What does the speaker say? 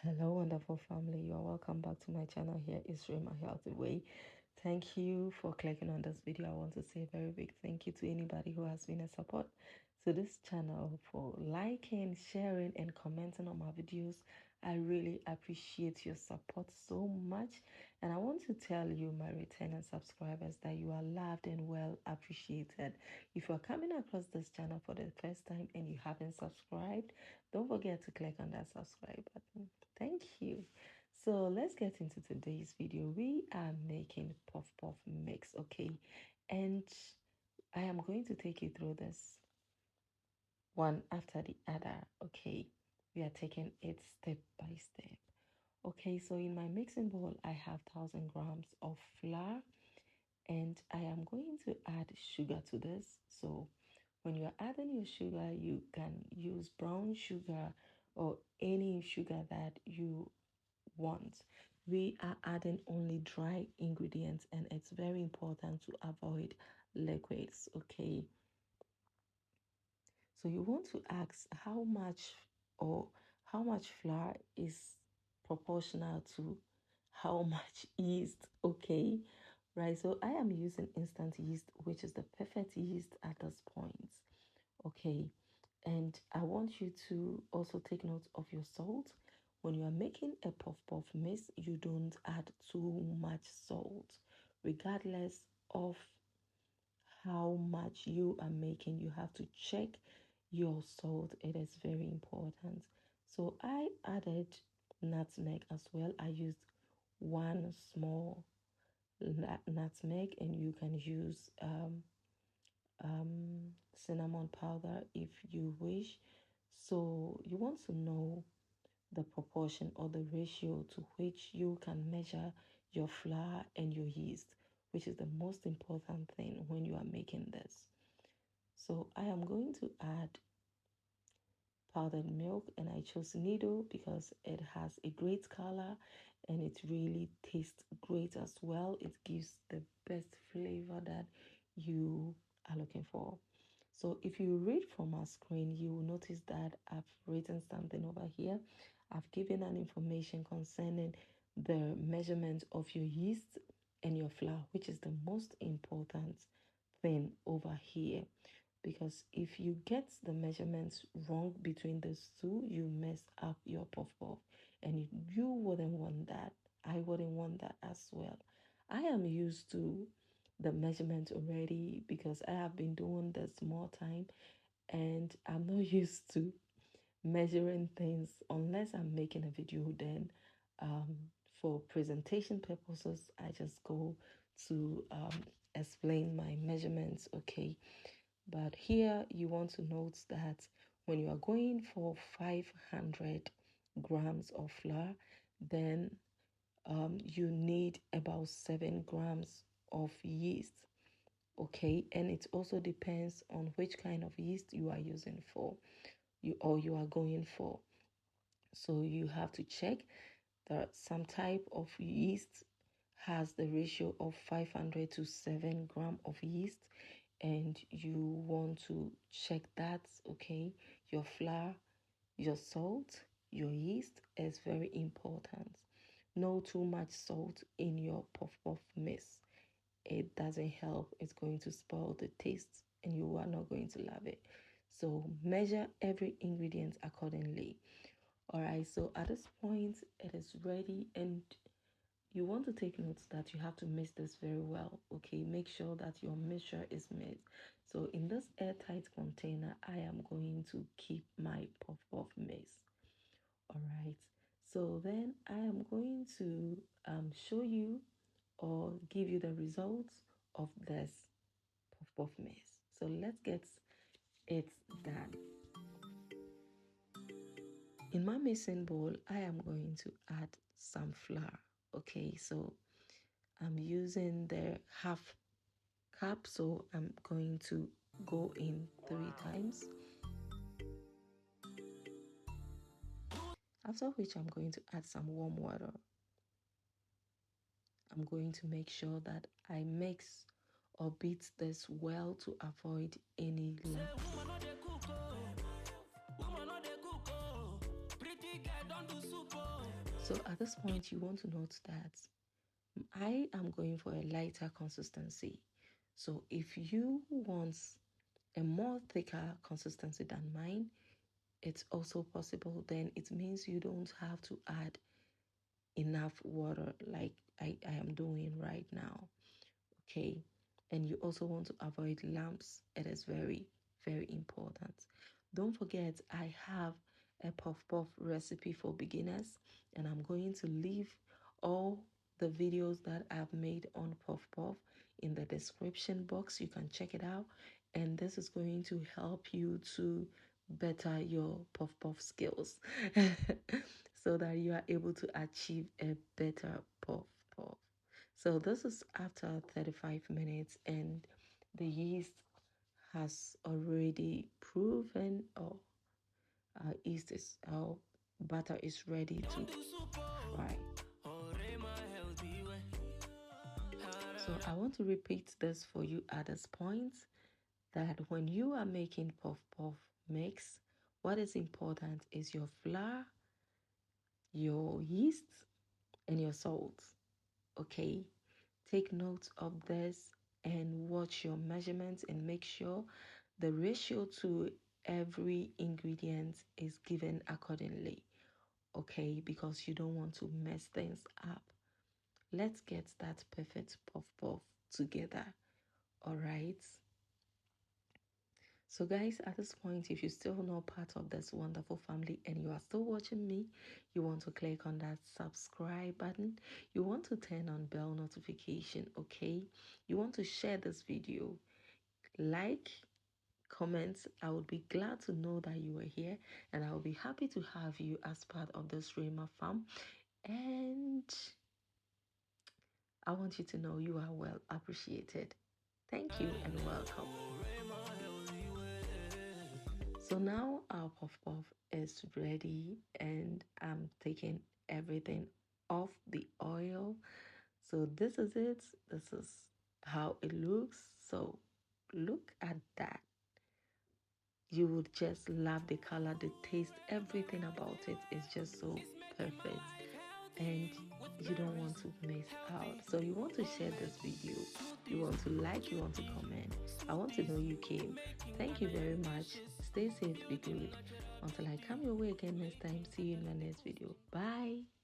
Hello, wonderful family. You are welcome back to my channel. Here is Rema Healthy Way. Thank you for clicking on this video. I want to say a very big thank you to anybody who has been a support to this channel, for liking, sharing, and commenting on my videos. I really appreciate your support so much. And I want to tell you, my returning subscribers, that you are loved and well appreciated. If you are coming across this channel for the first time and you haven't subscribed, don't forget to click on that subscribe button. Thank you. So let's get into today's video. We are making puff puff mix, okay? And I am going to take you through this one after the other, okay? We are taking it step by step. Okay, so in my mixing bowl, I have 1,000 grams of flour, and I am going to add sugar to this. So when you're adding your sugar, you can use brown sugar or any sugar that you want. We are adding only dry ingredients, and it's very important to avoid liquids, okay? So you want to ask how much flour is proportional to how much yeast, okay? Right, so I am using instant yeast, which is the perfect yeast at this point, okay? And I want you to also take note of your salt. When you are making a puff puff mix, you don't add too much salt. Regardless of how much you are making, you have to check your salt. It is very important. So I added nutmeg as well. I used one small nutmeg, and you can use cinnamon powder if you wish. So you want to know the proportion or the ratio to which you can measure your flour and your yeast, which is the most important thing when you are making this. So I am going to add powdered milk, and I chose Nido because it has a great color and it really tastes great as well. It gives the best flavor that you are looking for. So if you read from our screen, you will notice that I've written something over here. I've given an information concerning the measurement of your yeast and your flour, which is the most important thing over here, because if you get the measurements wrong between those two, you mess up your puff puff, and you wouldn't want that. I wouldn't want that as well. I am used to the measurement already because I have been doing this more time, and I'm not used to measuring things unless I'm making a video. Then for presentation purposes, I just go to explain my measurements, okay? But here you want to note that when you are going for 500 grams of flour, then you need about 7 grams of yeast, okay? And it also depends on which kind of yeast you are using for you are going for. So you have to check that some type of yeast has the ratio of 500 to 7 gram of yeast, and you want to check that, okay? Your flour, your salt, your yeast is very important. No too much salt in your puff puff mix. It doesn't help. It's going to spoil the taste and you are not going to love it. So measure every ingredient accordingly. All right, so at this point it is ready, and you want to take notes that you have to mix this very well, okay? Make sure that your mixture is made. So in this airtight container, I am going to keep my puff puff mix. All right, so then I am going to show you or give you the results of this puff puff mix. So let's get it done. In my mixing bowl, I am going to add some flour, okay? So I'm using the half cup, so I'm going to go in 3 times, after which I'm going to add some warm water. I'm going to make sure that I mix or beat this well to avoid any lumps. So at this point, you want to note that I am going for a lighter consistency. So if you want a more thicker consistency than mine, it's also possible. Then it means you don't have to add enough water like I am doing right now. Okay. And you also want to avoid lumps. It is very, very important. Don't forget, I have a puff puff recipe for beginners, and I'm going to leave all the videos that I've made on puff puff in the description box. You can check it out, and this is going to help you to better your puff puff skills so that you are able to achieve a better puff puff. So this is after 35 minutes, and the yeast has already proven, or yeast is, our butter is ready to fry. So I want to repeat this for you at this point, that when you are making puff puff mix, what is important is your flour, your yeast, and your salt. Okay, take note of this and watch your measurements and make sure the ratio to every ingredient is given accordingly. Okay, because you don't want to mess things up. Let's get that perfect puff puff together. All right. So guys, at this point, if you're still not part of this wonderful family and you are still watching me, you want to click on that subscribe button. You want to turn on bell notification, okay? You want to share this video, like, comment. I would be glad to know that you are here, and I will be happy to have you as part of this Rema fam. And I want you to know you are well appreciated. Thank you and welcome. So now our puff puff is ready, and I'm taking everything off the oil. So this is it. This is how it looks. So look at that. You would just love the color, the taste, everything about it is just so perfect. And you don't want to miss out. So you want to share this video, you want to like, you want to comment. I want to know you came. Thank you very much. Stay safe, be good. Until I come your way again next time, see you in my next video. Bye.